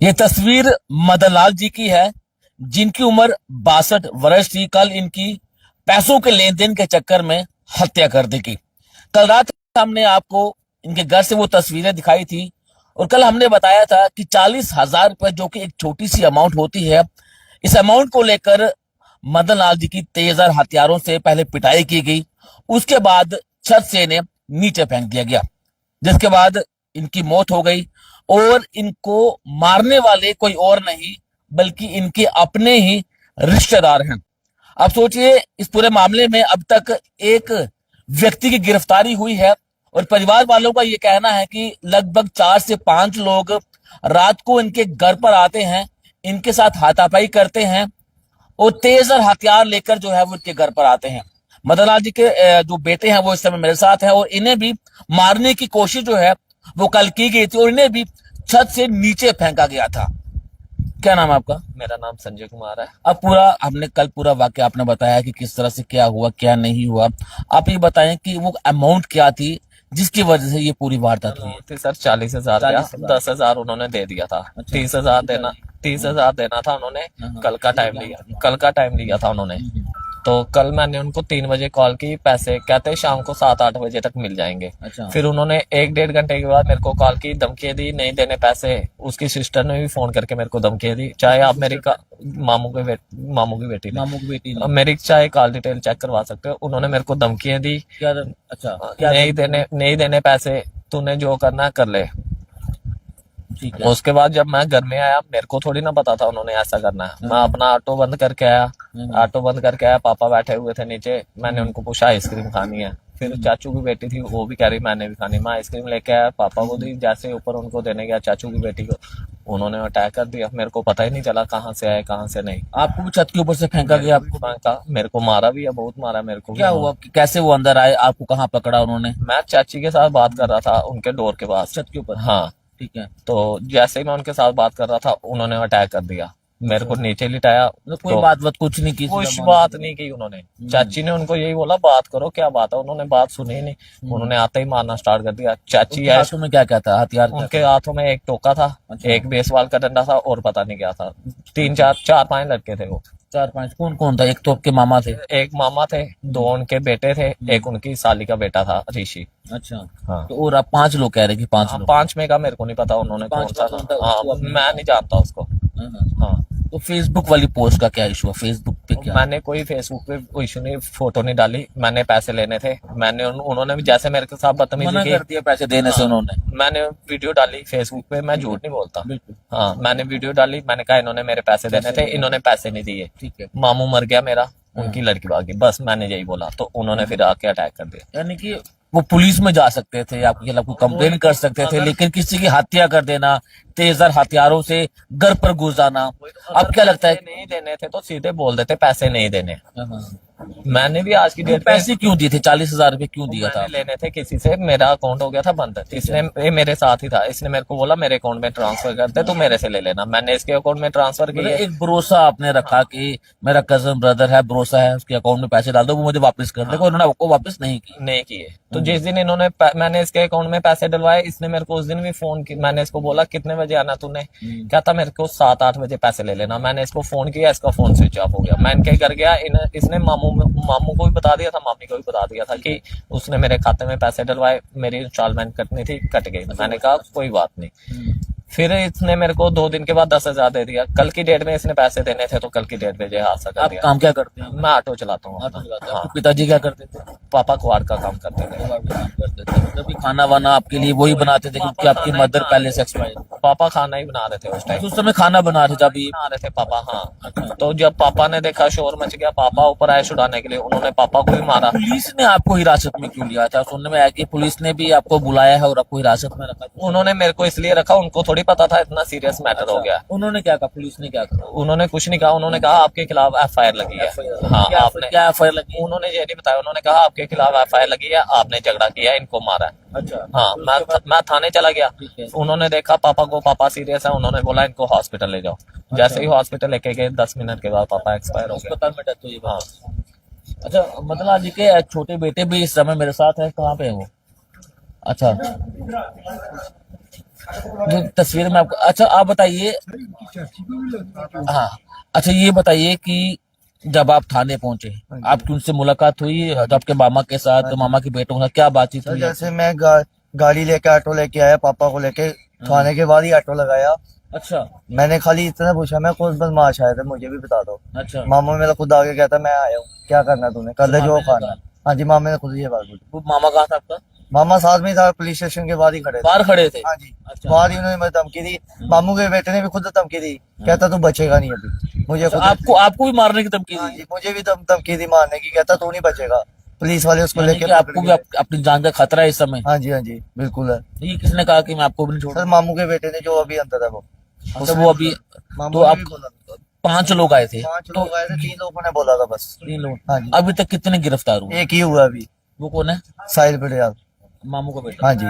ये तस्वीर मदनलाल जी की है, जिनकी उम्र 62 वर्ष थी। कल इनकी पैसों के लेन देन के चक्कर में हत्या कर दी गई। कल रात हमने आपको इनके घर से वो तस्वीरें दिखाई थी और कल हमने बताया था कि 40,000 रुपए, जो कि एक छोटी सी अमाउंट होती है, इस अमाउंट को लेकर मदनलाल जी की तेजधार हथियारों से पहले पिटाई की गई। उसके बाद छत से इन्हें नीचे फेंक दिया गया, जिसके बाद इनकी मौत हो गई। और इनको मारने वाले कोई और नहीं बल्कि इनके अपने ही रिश्तेदार हैं। अब सोचिए, इस पूरे मामले में अब तक एक व्यक्ति की गिरफ्तारी हुई है और परिवार वालों का यह कहना है कि लगभग 4 से 5 लोग रात को इनके घर पर आते हैं, इनके साथ हाथापाई करते हैं और तेजर हथियार लेकर जो है वो इनके घर पर आते हैं। मदनलाल जी के जो बेटे हैं वो इस समय मेरे साथ हैं और इन्हें भी मारने की कोशिश जो है वो कल की गई थी और इन्हें भी छत से नीचे फेंका गया था। क्या नाम है आपका? मेरा नाम संजय कुमार है। अब हमने कल पूरा वाकया आपने बताया कि किस तरह से क्या हुआ क्या नहीं हुआ। आप ये बताएं कि वो अमाउंट क्या थी जिसकी वजह से ये पूरी वारदात हुई? थी सर 40,000 का, 10,000 उन्होंने दे दिया था। 30,000 देना था उन्होंने। कल का टाइम लिया था उन्होंने। तो कल मैंने उनको 3 बजे कॉल की, पैसे कहते शाम को 7-8 बजे तक मिल जाएंगे। अच्छा। फिर उन्होंने 1-1.5 घंटे के बाद मेरे को कॉल की, धमकी दी, नहीं देने पैसे। उसकी सिस्टर ने भी फोन करके मेरे को धमकी दी, चाहे आप मेरी मामू की बेटी ने मेरी चाहे कॉल डिटेल चेक करवा सकते हो। उन्होंने मेरे को धमकियां दी। अच्छा, नहीं देने पैसे, तूने जो करना कर ले। ठीक है। उसके बाद जब मैं घर में आया, मेरे को थोड़ी ना पता था उन्होंने ऐसा करना है। मैं अपना ऑटो बंद करके आया। पापा बैठे हुए थे नीचे। मैंने उनको पूछा आइसक्रीम खानी है। फिर चाचू की बेटी थी, वो भी कह रही मैंने भी खानी। मैं आइसक्रीम लेके आया, पापा को दी। जैसे ऊपर उनको देने गया चाचू की बेटी को, उन्होंने अटैक कर दिया। मेरे को पता ही नहीं चला कहाँ से आए कहाँ से नहीं। आपको भी छत के ऊपर से फेंका गया? आपको फेंका, मेरे को मारा भी है, बहुत मारा मेरे को। क्या हुआ, कैसे वो अंदर आए, आपको कहाँ पकड़ा उन्होंने? मैं चाची के साथ बात कर रहा था उनके डोर के पास, छत के ऊपर? हाँ। ठीक है। तो जैसे ही मैं उनके साथ बात कर रहा था, उन्होंने अटैक कर दिया। मेरे को नीचे लिटाया। कोई बात कुछ नहीं की? कुछ बात नहीं की उन्होंने। चाची ने उनको यही बोला बात करो, क्या बात है। उन्होंने बात सुनी ही नहीं। उन्होंने आते ही मारना स्टार्ट कर दिया। चाची है, हाथों में क्या क्या था, हथियार? उनके हाथों में एक टोका था, एक बेसबॉल का डंडा था और पता नहीं क्या था। 4-5 लड़के थे वो। 4-5 कौन कौन था? एक तो आपके मामा थे? एक मामा थे, 2 उनके बेटे थे, एक उनकी साली का बेटा था ऋषि। अच्छा। हाँ। तो और आप 5 लोग कह रहे कि 5 लोग? 5 में का मेरे को नहीं पता उन्होंने कौन सा था। हाँ, मैं नहीं जानता उसको। हाँ। तो फेसबुक वाली पोस्ट का क्या इशू है? फेसबुक पे क्या? मैंने कोई फेसबुक पे इशू नहीं, फोटो नहीं डाली। मैंने पैसे लेने थे। उन्होंने भी जैसे मेरे के साथ बदतमीजी कर दिया पैसे देने से उन्होंने। मैंने वीडियो डाली फेसबुक पे, मैं झूठ नहीं बोलता। बिल्कुल। हाँ, मैंने वीडियो डाली। मैंने कहा इन्होंने मेरे पैसे देने थे, इन्होंने पैसे नहीं दिए। ठीक है। मामू मर गया मेरा, उनकी लड़की भागी, बस मैंने यही बोला। तो उन्होंने फिर आके अटैक कर दिया। यानी कि वो पुलिस में जा सकते थे, आपके खिलाफ कोई कंप्लेन कर सकते थे, लेकिन किसी की हत्या कर देना, तेजर हथियारों से घर पर घुस जाना। अब क्या लगता है? नहीं देने थे तो सीधे बोल देते पैसे नहीं देने। मैंने भी आज की डेट पैसे क्यों दिए थे? 40,000 रुपए क्यों दिया था? लेने थे किसी से, मेरा अकाउंट हो गया था बंद। इसने ये मेरे साथ ही था, इसने मेरे को बोला मेरे अकाउंट में ट्रांसफर कर दे, तो मेरे से ले लेना। मैंने इसके अकाउंट में ट्रांसफर किया। एक भरोसा आपने रखा कि मेरा कजन ब्रदर है, भरोसा है, उसके अकाउंट में पैसे डाल दो, वो मुझे वापस कर देगा। उन्होंने आपको वापस नहीं किए। तो जिस दिन मैंने इसके अकाउंट में पैसे डलवाए, इसने मेरे को उस दिन भी फोन की। मैंने इसको बोला कितने बजे आना तूने? क्या था मेरे को 7-8 बजे पैसे ले लेना। मैंने इसको फोन किया, इसका फोन स्विच ऑफ हो गया। मैं इनके घर गया, इसने मामू को भी बता दिया था, मामी को भी बता दिया था कि उसने मेरे खाते में पैसे डलवाए, मेरी इंस्टॉलमेंट कटनी थी, कट गई। मैंने कहा कोई बात नहीं। फिर इसने मेरे को 2 दिन के बाद 10,000 दे दिया। कल की डेट में इसने पैसे देने थे, तो कल की डेट में जो हादसा कर दिया। काम क्या करते हैं? मैं ऑटो चलाता हूँ। हाँ। पिताजी क्या करते थे? पापा क्वार्ड का काम करते थे। कभी खाना वाना आपके लिए वही बनाते थे क्योंकि आपकी मदर पहले से एक्सपायर? पापा खाना ही बना रहे थे उस टाइम। उस समय खाना बना रहे थे अभी? बना रहे थे पापा, हाँ। तो जब पापा ने देखा शोर मच गया, पापा ऊपर आए छुड़ाने के लिए, उन्होंने पापा को भी मारा। पुलिस ने आपको हिरासत में क्यों लिया था? सुनने में आया कि पुलिस ने भी आपको बुलाया है और आपको हिरासत में रखा। उन्होंने मेरे को इसलिए रखा, उनको थोड़ी पता था इतना सीरियस मैटर हो गया। उन्होंने क्या कहा? पुलिस ने क्या कहा? उन्होंने कुछ नहीं कहा। उन्होंने कहा आपके खिलाफ FIR लगी है। हाँ, आपने क्या FIR लगी? उन्होंने ये नहीं बताया। उन्होंने कहा आपके खिलाफ FIR लगी है, आपने झगड़ा किया, इनको मारा है। अच्छा। हाँ, मैं थाने चला गया। उन्होंने देखा पापा को, पापा सीरियस है, उन्होंने बोला इनको हॉस्पिटल ले जाओ। जैसे ही हॉस्पिटल लेके गए, 10 मिनट के बाद पापा एक्सपायर हो गए। अस्पताल में डेथ हुई? हाँ। अच्छा, मदनलाल जी के छोटे बेटे भी इस समय मेरे साथ है, कहाँ पे है वो? अच्छा, जो तस्वीर में आपको, अच्छा आप बताइए, हाँ, अच्छा ये बताइए कि जब आप थाने पहुंचे, आपकी उनसे मुलाकात हुई जब आपके मामा के साथ, मामा के बेटों के साथ क्या बातचीत सर हुई? जैसे मैं गाड़ी लेके ऑटो लेके आया पापा को लेके थाने के बाद ही ऑटो लगाया। अच्छा मैंने खाली इतना पूछा मैं कौन बदमाश आया था मुझे भी बता दो। अच्छा। मामा मेरा खुद आगे कहता मैं आया हूँ क्या करना है तूने कर ले जो मामे ने खाना कहा? है। हाँ जी मामा ने खुद ये बात बोली। वो मामा कहाँ था आपका? मामा साथ में ही था पुलिस स्टेशन के बाद ही खड़े थे। बाहर खड़े थे? हाँ जी अच्छा। बाहर ही उन्होंने मुझे धमकी दी। मामू के बेटे ने भी खुद धमकी दी कहता तू बचेगा नहीं अभी मुझे अच्छा, खुद। आपको आपको भी मारने की धमकी हाँ दी? जी मुझे भी धमकी दी मारने की कहता तू नहीं बचेगा। पुलिस वाले उसको यानी लेके कि आपको भी अपनी जान का खतरा है इस समय? हाँ जी बिल्कुल है। ये किसने कहा कि मैं आपको भी नहीं सर छोड़ूंगा? मामू के बेटे ने जो अभी अंदर है वो। अच्छा वो अभी, मामू तो ने आप भी बोला 5 लोग आए थे? 5 तो लोग आए थे 3 लोगों ने बोला था बस। 3 लोग? हाँ जी अभी तक कितने गिरफ्तार हुए? एक ही हुआ अभी वो कौन है? साहिल पटियाल। मामू का बेटा? हाँ जी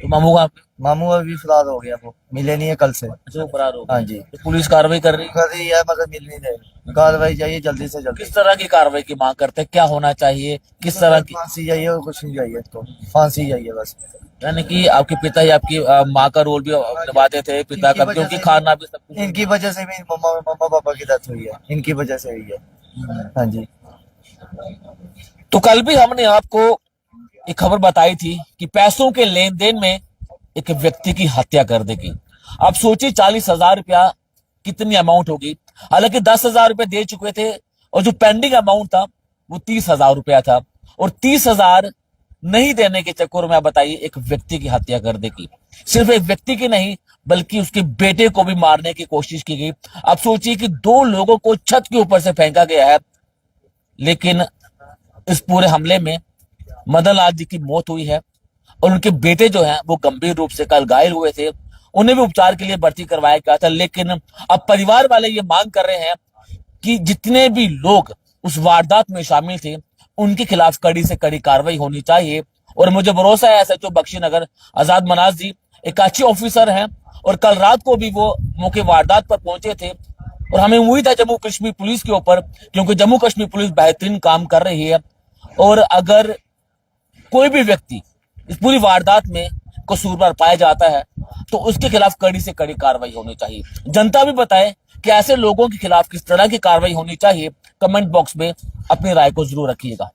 तो मामू का? मामू अभी फरार हो गया वो मिले नहीं है कल से। अच्छा वो फरार हो गए। हाँ जी तो पुलिस कार्रवाई कर रही है? कर रही है मगर मिल नहीं रहे। कार्रवाई चाहिए जल्दी से जल्दी। किस तरह की कार्रवाई की मांग करते हैं? क्या होना चाहिए? किस तरह की? फांसी चाहिए और कुछ नहीं चाहिए इसको फांसी चाहिए बस। यानी कि आपके पिता ही आपकी माँ का रोल भी निभाते थे, पिता का, क्योंकि खाना भी सब कुछ। इनकी वजह से भी मम्मा पापा की डेथ हुई है इनकी वजह से हुई है। हाँ जी तो कल भी हमने आपको एक खबर बताई थी कि पैसों के लेन देन में एक व्यक्ति की हत्या कर देगी। आप सोचिए 40,000 रुपया कितनी अमाउंट होगी। हालांकि 10,000 रुपये दे चुके थे और जो पेंडिंग अमाउंट था वो 30,000 रुपया था, और 30,000 नहीं देने के चक्कर में आप बताइए एक व्यक्ति की हत्या कर देगी। सिर्फ एक व्यक्ति की नहीं बल्कि उसके बेटे को भी मारने की कोशिश की गई। आप सोचिए कि 2 लोगों को छत के ऊपर से फेंका गया है, लेकिन इस पूरे हमले में मदन लाल जी की मौत हुई है और उनके बेटे जो हैं वो गंभीर रूप से कल घायल हुए थे। उन्हें भी उपचार के लिए भर्ती करवाया गया था, लेकिन अब परिवार वाले ये मांग कर रहे हैं कि जितने भी लोग उस वारदात में शामिल थे उनके खिलाफ कड़ी से कड़ी कार्रवाई होनी चाहिए। और मुझे भरोसा है एसएचओ बख्शीनगर आजाद मनाज जी एक अच्छे ऑफिसर हैं और कल रात को भी वो मौके वारदात पर पहुंचे थे और हमें उम्मीद है जम्मू कश्मीर पुलिस के ऊपर, क्योंकि जम्मू कश्मीर पुलिस बेहतरीन काम कर रही है। और अगर कोई भी व्यक्ति इस पूरी वारदात में कसूरवार पाया जाता है तो उसके खिलाफ कड़ी से कड़ी कार्रवाई होनी चाहिए। जनता भी बताए कि ऐसे लोगों के खिलाफ किस तरह की कार्रवाई होनी चाहिए। कमेंट बॉक्स में अपनी राय को जरूर रखिएगा।